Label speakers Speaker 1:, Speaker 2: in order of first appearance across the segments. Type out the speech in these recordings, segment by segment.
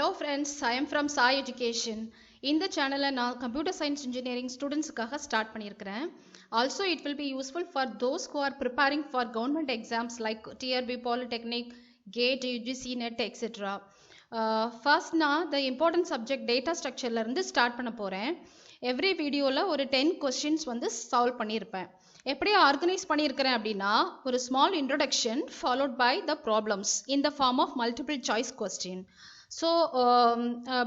Speaker 1: Hello friends, I am from Sai Education. இந்த சேனலை நான் கம்ப்யூட்டர் சயின்ஸ் இன்ஜினியரிங் ஸ்டூடெண்ட்ஸுக்காக ஸ்டார்ட் பண்ணியிருக்கிறேன். Also it will be useful for those who are preparing for government exams like TRB, Polytechnic, GATE, UGC, NET, etc. First நான் the important subject data structureல இருந்து start பண்ண போகிறேன். Every வீடியோவில் ஒரு 10 questions வந்து solve பண்ணியிருப்பேன். எப்படி ஆர்கனைஸ் பண்ணியிருக்கிறேன் அப்படின்னா ஒரு small introduction followed by the problems in the form of multiple choice question. So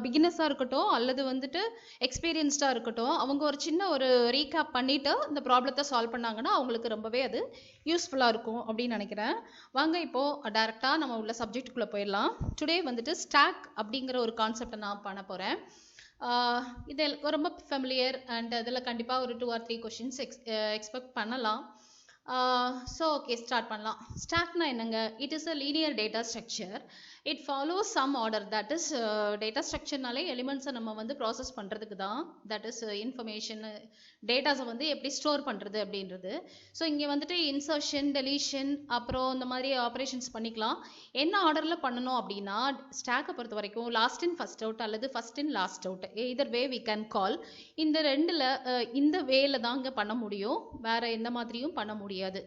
Speaker 1: பிகினர்ஸாக இருக்கட்டும் அல்லது வந்துட்டு எக்ஸ்பீரியன்ஸ்டாக இருக்கட்டும் அவங்க ஒரு சின்ன ஒரு ரீகேப் பண்ணிவிட்டு இந்த ப்ராப்ளத்தை சால்வ் பண்ணாங்கன்னா அவங்களுக்கு ரொம்பவே அது யூஸ்ஃபுல்லாக இருக்கும் அப்படின்னு நினைக்கிறேன். வாங்க இப்போது டைரெக்டாக நம்ம உள்ள சப்ஜெக்டுக்குள்ளே போயிடலாம். டுடே வந்துட்டு ஸ்டாக் அப்படிங்கிற ஒரு கான்செப்டை நான் பண்ண போகிறேன். இது ரொம்ப ஃபெமிலியர் அண்ட் இதில் கண்டிப்பாக ஒரு 2 or 3 கொஷின்ஸ் எக்ஸ்பெக்ட் பண்ணலாம். ஸோ ஓகே ஸ்டார்ட் பண்ணலாம். ஸ்டாக்னா என்னங்க? It is a linear data structure. It follows some order. That is டேட்டா ஸ்ட்ரக்சர்னாலே எலிமெண்ட்ஸை நம்ம வந்து ப்ராசஸ் பண்ணுறதுக்கு தான். தட் இஸ் இன்ஃபர்மேஷன் டேட்டாஸை வந்து எப்படி ஸ்டோர் பண்ணுறது அப்படின்றது. ஸோ இங்கே வந்துட்டு இன்சர்ஷன், டெலீஷன், அப்புறம் இந்த மாதிரி ஆப்ரேஷன்ஸ் பண்ணிக்கலாம். என்ன ஆர்டரில் பண்ணணும் அப்படின்னா ஸ்டாக்கை பொறுத்த வரைக்கும் லாஸ்ட் இன் ஃபர்ஸ்ட் அவுட் அல்லது first in last out either way we can call. இந்த ரெண்டில் இந்த வேல தான் இங்கே பண்ண முடியும், வேறு எந்த மாதிரியும் பண்ண முடியாது.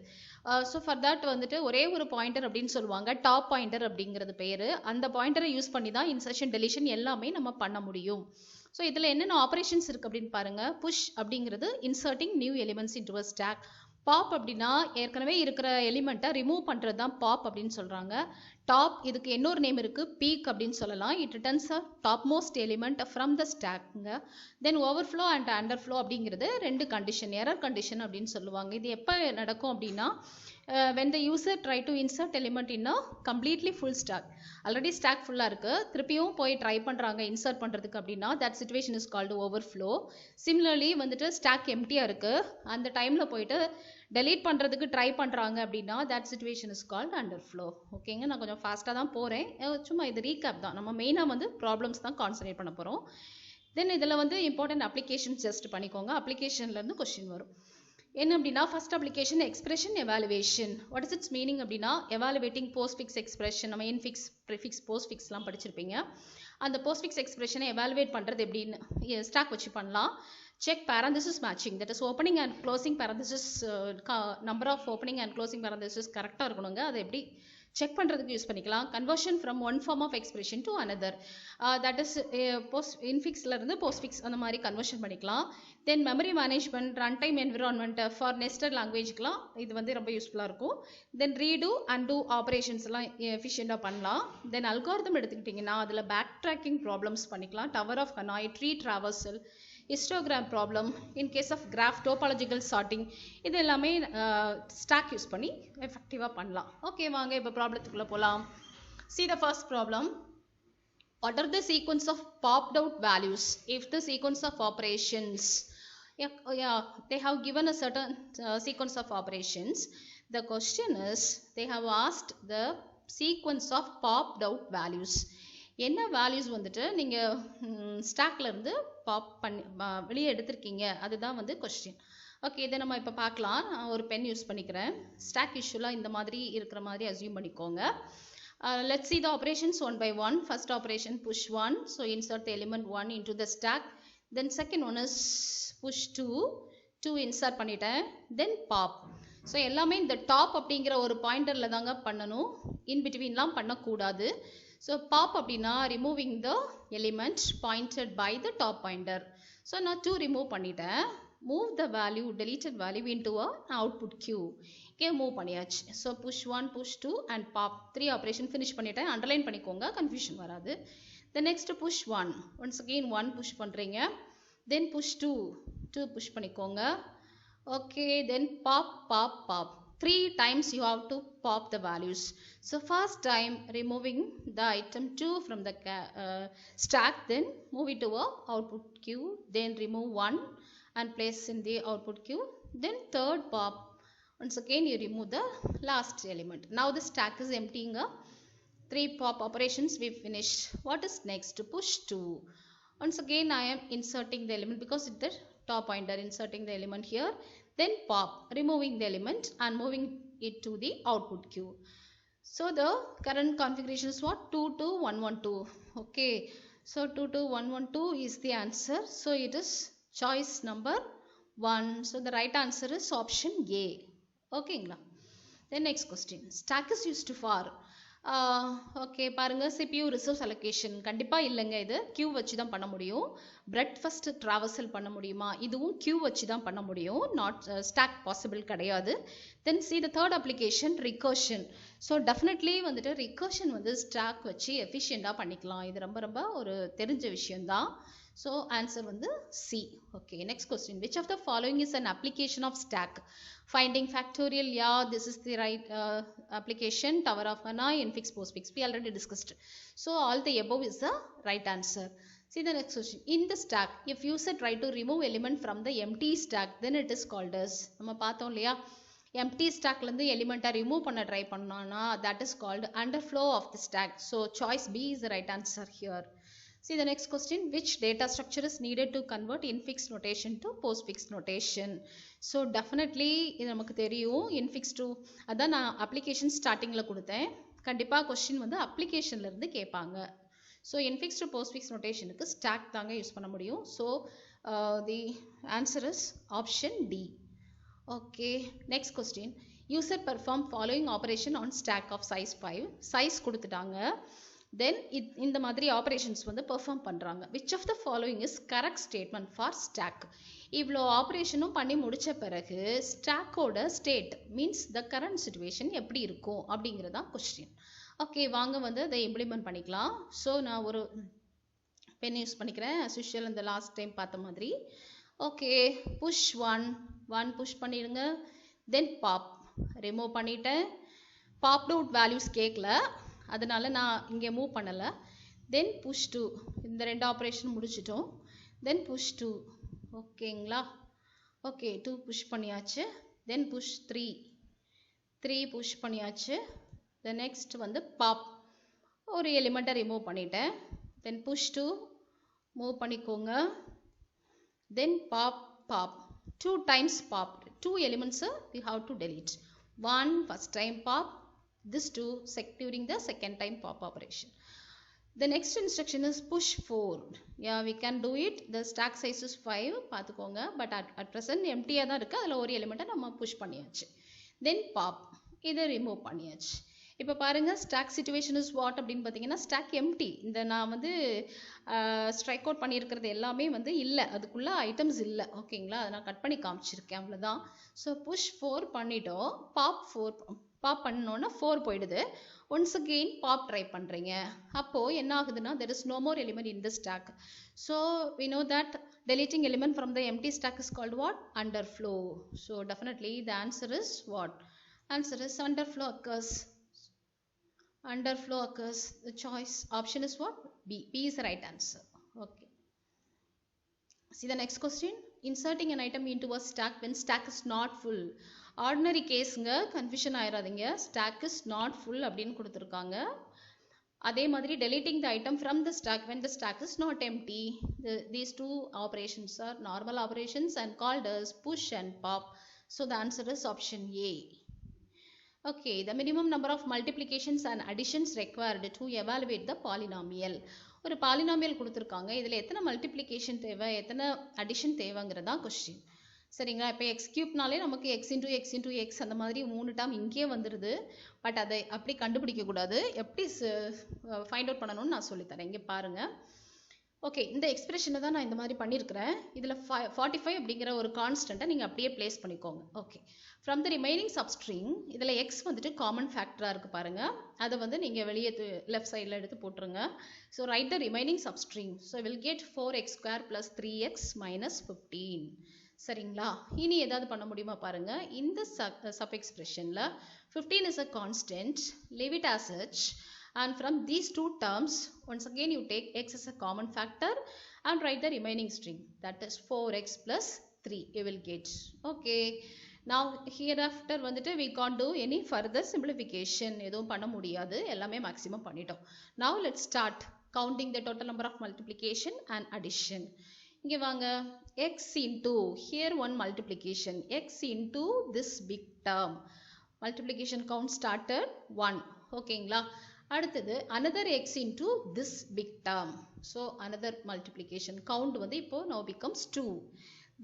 Speaker 1: ஸோ ஃபார் தட் வந்துட்டு ஒரே ஒரு பாயிண்டர் அப்படின்னு சொல்லுவாங்க, டாப் பாயிண்டர் அப்படிங்கிறது பேர். அந்த பாயிண்டரை யூஸ் பண்ணி தான் இன்சர்ஷன், டெலிஷன் எல்லாமே நம்ம பண்ண முடியும். ஸோ இதில் என்னென்ன ஆப்ரேஷன்ஸ் இருக்குது அப்படின்னு பாருங்கள். புஷ் அப்படிங்கிறது inserting new elements into a stack. Pop அப்படின்னா ஏற்கனவே இருக்கிற எலிமெண்ட்டை ரிமூவ் பண்ணுறது தான் பாப் அப்படின்னு சொல்கிறாங்க. டாப் இதுக்கு இன்னொரு நேம் இருக்குது, பீக் அப்படின்னு சொல்லலாம். It returns a top most element from the ஸ்டாக்ங்க. தென் ஓவர்ஃப்ளோ அண்ட் அண்டர்ஃப்ளோ அப்படிங்கிறது 2 கண்டிஷன், எரர் கண்டிஷன் அப்படின்னு சொல்லுவாங்க. இது எப்போ நடக்கும் அப்படின்னா when the user try to insert element in a completely full stack. Already stack ஃபுல்லாக இருக்குது, திருப்பியும் போய் ட்ரை பண்ணுறாங்க இன்சர்ட் பண்ணுறதுக்கு அப்படின்னா that situation is called overflow. Similarly வந்துட்டு ஸ்டாக் எம்டியாக இருக்குது, அந்த டைமில் போயிட்டு டெலீட் பண்ணுறதுக்கு ட்ரை பண்ணுறாங்க அப்படின்னா that situation is called underflow. ஓகேங்க, நான் கொஞ்சம் ஃபாஸ்ட்டாக தான் போகிறேன், சும்மா இது ரீகேப் தான். நம்ம மெயினாக வந்து ப்ராப்ளம்ஸ் தான் கான்சன்ட்ரேட் பண்ண போகிறோம். தென் இதில் வந்து இம்பார்ட்டன்ட் அப்ளிகேஷன்ஸ் ஜஸ்ட் பண்ணிக்கோங்க. அப்ளிகேஷன்லேருந்து கொஸ்டின் வரும். என்ன அப்படின்னா first application expression evaluation. What is it's meaning அப்படின்னா எவாலுவேட்டிங் போஸ்ட் ஃபிக்ஸ் எக்ஸ்பிரஷன். நம்ம இன்ஃபிக்ஸ், ப்ரிஃபிக்ஸ், போஸ்ட் ஃபிக்ஸ்லாம் படிச்சிருப்பீங்க. அந்த போஸ்ட் ஃபிக்ஸ் எக்ஸ்பிரஷனை எவாலுவேட் பண்ணுறது எப்படின்னு ஸ்டாக் வச்சு பண்ணலாம். Check parenthesis matching, that is opening and closing parenthesis, number of opening and closing parenthesis கரெக்டாக இருக்கணுங்க. அதை எப்படி செக் பண்ணுறதுக்கு யூஸ் பண்ணிக்கலாம். Conversion from one form of expression to another, that is post இன்ஃபிக்ஸ்லேருந்து போஸ்ட் ஃபிக்ஸ் அந்த மாதிரி கன்வர்ஷன் பண்ணிக்கலாம். Then memory management, run time environment for nested லாங்குவேஜ்க்குலாம் இது வந்து ரொம்ப யூஸ்ஃபுல்லாக இருக்கும். தென் ரீடு அண்ட் டூ ஆப்ரேஷன்ஸ்லாம் எஃபிஷியண்டாக பண்ணலாம். தென் அல்காரிதம் எடுத்துக்கிட்டிங்கன்னா அதில் பேக் ட்ராக்கிங் ப்ராப்ளம்ஸ் பண்ணிக்கலாம். Tower of Hanoi, tree traversal, histogram problem, in case of graph, topological sorting, இது எல்லாமே ஸ்டாக் யூஸ் பண்ணி எஃபெக்டிவாக பண்ணலாம். ஓகே வாங்க இப்போ ப்ராப்ளத்துக்குள்ளே போகலாம். See the first problem. What are the sequence of popped out values if the sequence of operations, they have given a certain sequence of operations. The question is they have asked the sequence of popped out values. என்ன values வந்துட்டு நீங்கள் ஸ்டாக்லேருந்து pop பண்ணி வெளியே எடுத்திருக்கீங்க, அதுதான் வந்து question. Okay, இதை நம்ம இப்போ பார்க்கலாம். நான் ஒரு பென் யூஸ் பண்ணிக்கிறேன். ஸ்டாக் யூஷுவலாக இந்த மாதிரி இருக்கிற மாதிரி அஸ்யூம் பண்ணிக்கோங்க. Let's see the operations one by one. First operation push 1, so insert the element 1 into the stack. Then second one is push 2 insert பண்ணிட்டேன். Then pop. ஸோ எல்லாமே இந்த டாப் அப்படிங்கிற ஒரு பாயிண்டரில் தாங்க பண்ணணும், இன் பிட்வீன்லாம் பண்ணக்கூடாது. ஸோ பாப் அப்படின்னா removing the element pointed by the top pointer. So நான் 2 ரிமூவ் பண்ணிட்டேன். Move the value, deleted value into a output queue. Okay, move பண்ணியாச்சு. So push 1, push 2 and pop 3 operation finish பண்ணிட்டேன். Underline பண்ணிக்கோங்க, confusion வராது. Then next push 1, once again 1 push பண்ணுறீங்க. Then push 2 push பண்ணிக்கோங்க. Okay, then pop pop pop 3 times you have to pop the values. So first time removing the item 2 from the stack, then move it to a output queue, then remove 1 and place in the output queue. Then third pop, once again you remove the last element. Now the stack is emptying. 3 pop operations we finished. What is next? Push 2. Once again I am inserting the element because it's the top pointer, inserting the element here. Then pop, removing the element and moving it to the output queue. So the current configuration is what? 2 2 1 1 2. Okay, so 22112 is the answer. So it is choice number 1. So the right answer is option A. Okay, then next question. Stack is used for okay பாருங்க CPU resource allocation கண்டிப்பாக இல்லைங்க. இது Q வச்சு தான் பண்ண முடியும். breadfast ட்ராவல்சல் பண்ண முடியுமா? இதுவும் கியூ வச்சு தான் பண்ண முடியும். நாட் ஸ்டாக் பாசிபிள் கிடையாது. தென் see the third application recursion. So definitely வந்துட்டு recursion வந்து ஸ்டாக் வச்சு எஃபிஷியண்டாக பண்ணிக்கலாம். இது ரொம்ப ரொம்ப ஒரு தெரிஞ்ச விஷயம்தான். So answer வந்து C. Okay, next question. Which of the following is an application of stack? Finding factorial, yeah, this is the right application. Tower of Hanoi, infix, postfix, we already discussed. So all the above is the right answer. See the next question. In the stack, if user try to remove element from the empty stack, then it is called as, நம்ம பார்த்தோம் இல்லையா, empty stack ல இருந்து element remove பண்ண try பண்ணானா, that is called underflow of the stack. So choice B is the right answer here. See the next question. Which data structure is needed to convert infix notation to postfix notation? So definitely இது நமக்கு தெரியும். infix to அதான் நான் application startingல கொடுத்தேன். கண்டிப்பா question வந்து applicationல இருந்து கேட்பாங்க. So infix to postfix notationக்கு stack தாங்க யூஸ் பண்ண முடியும். So the answer is option D. Okay, next question. User perform following operation on stack of size 5. Size கொடுத்துட்டாங்க. Then இந்த மாதிரி operations வந்து perform பண்றாங்க. Which of the following is correct statement for stack? இவ்வளோ ஆப்ரேஷனும் பண்ணி முடிச்ச பிறகு ஸ்டாக்கோட state means the current situation எப்படி இருக்கும் அப்படிங்கிறதா கொஸ்டின். ஓகே, வாங்க வந்து அதை இம்ப்ளிமெண்ட் பண்ணிக்கலாம். ஸோ நான் ஒரு பென் யூஸ் பண்ணிக்கிறேன் as usual இந்த லாஸ்ட் டைம் பார்த்த மாதிரி. ஓகே, புஷ் ஒன் புஷ் பண்ணிடுங்க. தென் பாப் ரிமூவ் பண்ணிட்டேன். பாப்ட் அவுட் வேல்யூஸ் கேட்கல, அதனால நான் இங்கே மூவ் பண்ணலை. தென் புஷ் 2, இந்த ரெண்டு ஆப்ரேஷன் முடிச்சிட்டோம். தென் புஷ் 2, ஓகேங்களா? ஓகே, 2 புஷ் பண்ணியாச்சு. தென் புஷ் 3 புஷ் பண்ணியாச்சு. தென் நெக்ஸ்ட் வந்து பாப், ஒரு எலிமெண்ட்டை ரிமூவ் பண்ணிட்டேன். தென் புஷ் 2 மூவ் பண்ணிக்கோங்க. தென் pop 2 times pop, 2 elements we have to delete. 1 first time pop, this 2 during the second time pop operation. The next instruction is push 4. Yeah, we can do it. The stack size is 5 பார்த்துக்கோங்க. But at present empty-ஆ தான் இருக்கு. அதில் ஒரு எலிமெண்ட்டை நம்ம push பண்ணியாச்சு. Then pop, இதை remove பண்ணியாச்சு. இப்போ பாருங்க ஸ்டாக் சிச்சுவேஷன் இஸ் வாட் அப்படின்னு பார்த்தீங்கன்னா ஸ்டாக் எம்டி. இந்த நான் வந்து ஸ்ட்ரைக் அவுட் பண்ணியிருக்கிறது எல்லாமே வந்து இல்லை, அதுக்குள்ள ஐட்டம்ஸ் இல்லை. ஓகேங்களா, அதை நான் கட் பண்ணி காமிச்சிருக்கேன், அவ்வளோதான். ஸோ புஷ் 4 பண்ணிட்டோம். பாப் பண்ணோன்னா 4 போயிடுது. ஒன்ஸ் அகெயின் பாப் ட்ரை பண்ணுறீங்க. அப்போது என்ன ஆகுதுன்னா there is no more element in the stack. So we know that deleting element from the empty stack is called what? Underflow. So definitely the answer is what? Answer is underflow occurs. Underflow occurs. The choice option is what? B. B is the right answer. Okay. See the next question. Inserting an item into a stack when stack is not full. Ordinary case ங்க, confusion ஆயிராதீங்க. Stack is not full அப்படின்னு கொடுத்துருக்காங்க. அதே மாதிரி deleting the item from the stack when the stack is not empty. These two operations are normal operations and called as push and pop. So the answer is option A. Okay, the minimum number of multiplications and additions required to evaluate the polynomial. ஒரு polynomial கொடுத்துருக்காங்க. இதில் எத்தனை multiplication தேவை, எத்தனை addition தேவைங்கிறதா question. சரிங்களா, இப்போ X கியூப்னாலே நமக்கு X into X அந்த மாதிரி 3 டேர்ம் இங்கேயே வந்துடுது. பட் அதை அப்படி கண்டுபிடிக்கக்கூடாது. எப்படி ஃபைண்ட் அவுட் பண்ணணும்னு நான் சொல்லித்தரேன். இங்கே பாருங்கள். ஓகே, இந்த எக்ஸ்பிரஷனை தான் நான் இந்த மாதிரி பண்ணியிருக்கிறேன். இதில் 45 அப்படிங்கிற ஒரு கான்ஸ்டண்ட்டை நீங்கள் அப்படியே பிளேஸ் பண்ணிக்கோங்க. Okay, from the remaining substring இதில் எக்ஸ் வந்துட்டு காமன் ஃபேக்டராக இருக்குது பாருங்கள். அதை வந்து நீங்கள் வெளியே லெஃப்ட் சைடில் எடுத்து போட்டுருங்க. So right the remaining substring. So will get 4x² + 3x - 15. சரிங்களா, இனி ஏதாவது பண்ண முடியுமா பாருங்கள். இந்த sub எக்ஸ்பிரஷனில் 15 is a constant, leave it as such. And from these two terms, once again you take x as a common factor and write the remaining string, that is 4x + 3 you will get. Okay, now hereafter வந்துட்டு we can't do any further simplification. எதுவும் பண்ண முடியாது, எல்லாமே maximum பண்ணிட்டோம். Now let's start counting the total number of multiplication and addition. இங்கே வாங்க, x into here one multiplication, x into this big term, multiplication count started 1. ஓகேங்களா, அடுத்தது another x into this big term. So another multiplication count வந்து இப்போ now becomes 2.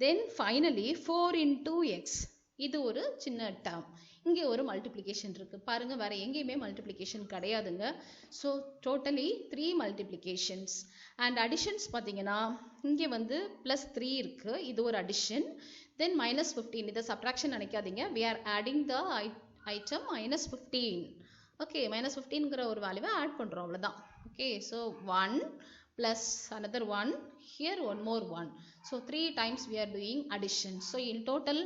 Speaker 1: Then finally 4 into x. இது ஒரு சின்ன term. இங்கே ஒரு multiplication இருக்கு. பாருங்க வேற எங்கேயுமே multiplication கிடையாதுங்க. So totally 3 multiplications. And additions பார்த்தீங்கன்னா இங்கே வந்து plus 3 இருக்கு. இது ஒரு addition. Then minus 15. இதை subtraction நினைக்காதீங்க. We are adding the item minus 15. Okay, minus 15ங்கிற ஒரு வேல்யூவை ஆட் பண்ணுறோம் அவ்வளோதான். Okay, so 1 plus another 1, here one more 1. So 3 times we are doing addition. So in total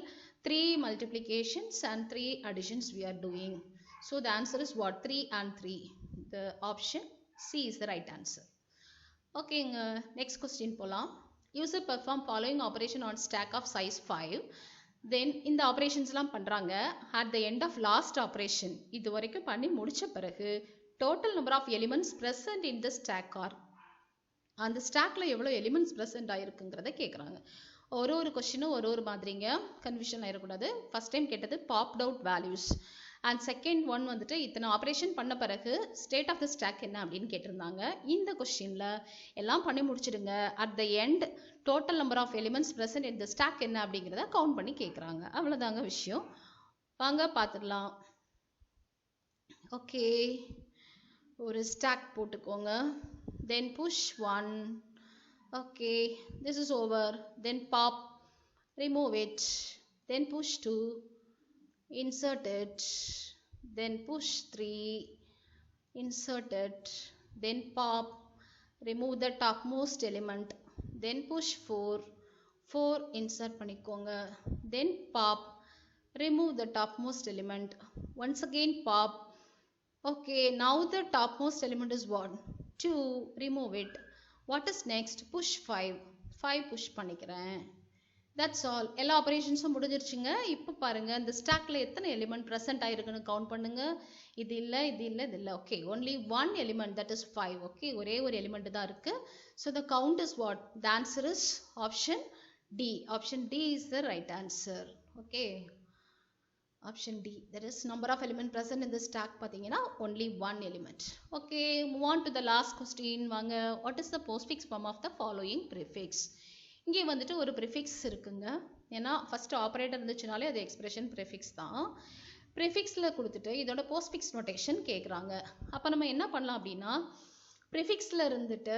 Speaker 1: 3 multiplications and 3 additions we are doing. So the answer is what? 3 and 3. The option C is the right answer. Okay, next question போலாம். User perform following operation on stack of size 5. Then இந்த ஆப்ரேஷன்ஸ்லாம் பண்ணுறாங்க. At the end of last operation இது வரைக்கும் பண்ணி முடித்த பிறகு total number of elements present in the stack are அந்த ஸ்டாக்கில் எவ்வளோ எலிமெண்ட்ஸ் ப்ரெசென்ட் ஆகிருக்குங்கிறத கேட்குறாங்க. ஒரு கொஸ்டினும் ஒரு மாதிரிங்க, கன்ஃபியூஷன் ஆகிடக்கூடாது. ஃபஸ்ட் டைம் கேட்டது popped out values and second one வந்துட்டு இத்தனை ஆப்ரேஷன் பண்ண பிறகு ஸ்டேட் ஆஃப் த ஸ்டாக் என்ன அப்படின்னு கேட்டிருந்தாங்க. இந்த கொஸ்டினில் எல்லாம் பண்ணி முடிச்சிடுங்க, at the end total number of elements present in the stack என்ன அப்படிங்கிறத கவுண்ட் பண்ணி கேட்குறாங்க. அவ்வளோதாங்க விஷயம். வாங்க பார்த்துடலாம். ஓகே, ஒரு ஸ்டாக் போட்டுக்கோங்க. Then push 1. Okay, this is over. Then pop, remove it. Then push 2, insert it. Then push 3, insert it. Then pop, remove the topmost element. Then push 4, insert பண்ணிக்கோங்க. Then pop, remove the topmost element. Once again pop. Okay, now the topmost element is what? 2, remove it. What is next? Push 5 push பண்ணிக்கிறேன். That's all. எல்லா ஆப்ரேஷன்ஸும் முடிஞ்சிருச்சுங்க. இப்போ பாருங்க இந்த ஸ்டாக்ல எத்தனை element present ஆயிருக்குன்னு count பண்ணுங்க. இது இல்லை, இது இல்லை, இது இல்லை. Okay, only one element, that is 5. Okay, ஒரே ஒரு எலிமெண்ட் தான் இருக்கு. So the count is what? The answer is option D. Option D is the right answer. Okay, option D. That is number of element present இந்த stack பார்த்தீங்கன்னா only one element. Okay, move on to the last question. வாங்க, what is the postfix form of the following prefix? இங்கே வந்துட்டு ஒரு prefix இருக்குங்க. ஏன்னா first operator இருந்துச்சுனாலே அது expression prefix தான். ப்ரிஃபிக்ஸில் கொடுத்துட்டு இதோட போஸ்ட்ஃபிக்ஸ் நோட்டேஷன் கேட்குறாங்க. அப்போ நம்ம என்ன பண்ணலாம் அப்படின்னா, ப்ரிஃபிக்ஸில் இருந்துட்டு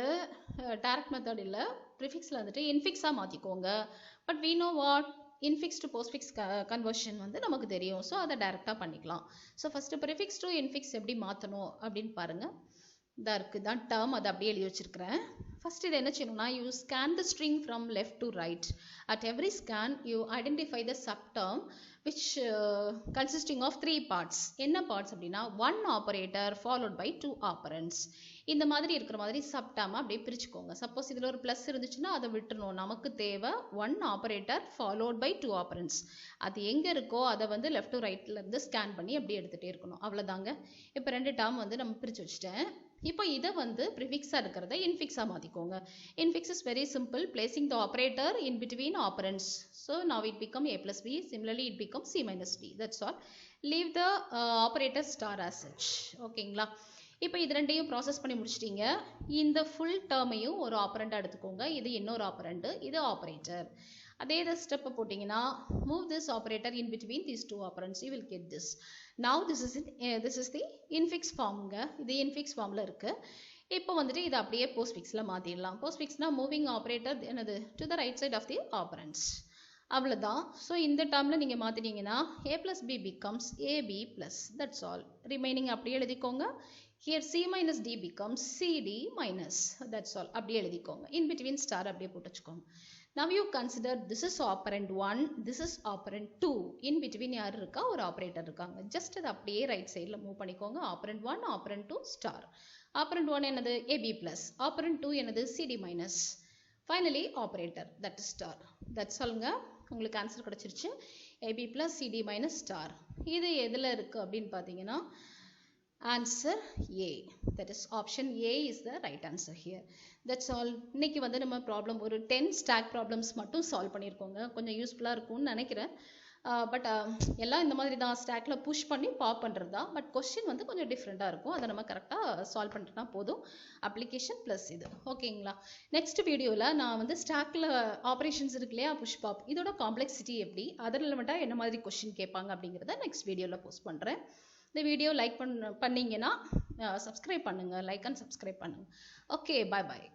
Speaker 1: டைரக்ட் மெத்தட் இல்லை, ப்ரிஃபிக்ஸில் வந்துட்டு இன்ஃபிக்ஸாக மாற்றிக்கோங்க. But we know what? Infix to postfix conversion வந்து நமக்கு தெரியும். ஸோ அதை டைரெக்டாக பண்ணிக்கலாம். So first prefix to infix எப்படி மாற்றணும் அப்படின்னு பாருங்கள். இதாக இருக்குது தான் டேர்ம், அதை அப்படியே எழுதி வச்சுருக்கிறேன். ஃபஸ்ட் இது என்ன செய்யணும்னா, you scan the string from left to right. At every scan you identify the sub term which consisting of 3 parts. என்ன பார்ட்ஸ் அப்படின்னா, 1 ஆப்பரேட்டர் ஃபாலோட் பை 2 ஆப்பரண்ட்ஸ். இந்த மாதிரி இருக்கிற மாதிரி சப் டேர்மை அப்படியே பிரிச்சுக்கோங்க. சப்போஸ் இதில் ஒரு ப்ளஸ் இருந்துச்சுன்னா அதை விட்டுருணும். நமக்கு தேவை 1 ஆப்பரேட்டர் ஃபாலோட் பை 2 ஆப்பரண்ட்ஸ். அது எங்கே இருக்கோ அதை வந்து லெஃப்ட் டு ரைட்லேருந்து ஸ்கேன் பண்ணி அப்படியே எடுத்துகிட்டே இருக்கணும். அவ்வளோதாங்க. இப்போ 2 டேர்ம் வந்து நம்ம பிரித்து வச்சுட்டேன். இப்போ இதை வந்து ப்ரிஃபிக்ஸாக இருக்கிறத இன்ஃபிக்ஸாக மாற்றிக்கோங்க. Infix is very simple, placing the operator in between operands. So now it become a plus b, similarly it becomes c minus d. That's all. Leave the operator star as such. ஓகேங்களா? இப்போ இது ரெண்டையும் process பண்ணி முடிச்சிட்டீங்க. இந்த full டேர்மையும் ஒரு ஆப்பரண்டாக எடுத்துக்கோங்க. இது இன்னொரு ஆப்பரண்ட், இது ஆப்பரேட்டர். அதே ஸ்டெப்பை போட்டிங்கன்னா, move this operator in between these 2 operands, you will get this. Now this is the infix ஃபார்முங்க. இது இன்ஃபிக்ஸ் ஃபார்மில் இருக்குது. இப்போ வந்துட்டு இதை அப்படியே போஸ்ட்ஃபிக்ஸில் மாற்றிடலாம். போஸ்ட்ஃபிக்ஸ்னால் மூவிங் ஆப்பரேட்டர் என்னது? To the right side of the operands. அவ்வளோதான். ஸோ இந்த டேர்மில் நீங்கள் மாற்றிட்டீங்கன்னா a plus b becomes ab plus. That's all. Remaining அப்படியே எழுதிக்கோங்க. Here c minus d becomes cd minus. That's all. அப்படியே எழுதிக்கோங்க. In between star அப்படியே போட்டு வச்சுக்கோங்க. Now you consider this is operand 1, this is operand 2. In between யார் இருக்கா? ஒரு ஆப்பரேட்டர் இருக்காங்க. ஜஸ்ட் அதை அப்படியே ரைட் சைடில் மூவ் பண்ணிக்கோங்க. operand 1, operand 2, star. operand 1 என்னது? ab plus. operand 2 என்னது? cd minus. Finally operator, that is star. That's allங்க. உங்களுக்கு ஆன்சர் கிடச்சிருச்சு. ab plus cd minus star. இது எதில் இருக்குது அப்படின்னு பார்த்தீங்கன்னா, answer A. That is option A is the right answer here. That's all. இன்னைக்கு வந்து நம்ம ப்ராப்ளம் ஒரு 10 ஸ்டாக் ப்ராப்ளம்ஸ் மட்டும் சால்வ் பண்ணியிருக்கோங்க. கொஞ்சம் யூஸ்ஃபுல்லாக இருக்கும்னு நினைக்கிறேன். பட் எல்லாம் இந்த மாதிரி தான் ஸ்டாக்ல புஷ் பண்ணி பாப் பண்ணுறது தான். பட் கொஸ்டின் வந்து கொஞ்சம் டிஃப்ரெண்ட்டாக இருக்கும். அதை நம்ம கரெக்டாக சால்வ் பண்ணிட்டுனா போதும். அப்ளிகேஷன் ப்ளஸ் இது ஓகேங்களா. நெக்ஸ்ட் வீடியோவில் நான் வந்து ஸ்டாக்ல ஆப்ரேஷன்ஸ் இருக்கு இல்லையா, புஷ் பாப், இதோட காம்ப்ளெக்சிட்டி எப்படி, அதர் ரிலவெண்ட்டாக என்ன மாதிரி கொஸ்டின் கேட்பாங்க அப்படிங்கிறத நெக்ஸ்ட் வீடியோவில் போஸ்ட் பண்ணுறேன். இந்த வீடியோ லைக் பண்ணீங்கன்னா சப்ஸ்கிரைப் பண்ணுங்கள், லைக் அண்ட் சப்ஸ்கிரைப் பண்ணுங்கள். ஓகே, பாய் பாய்.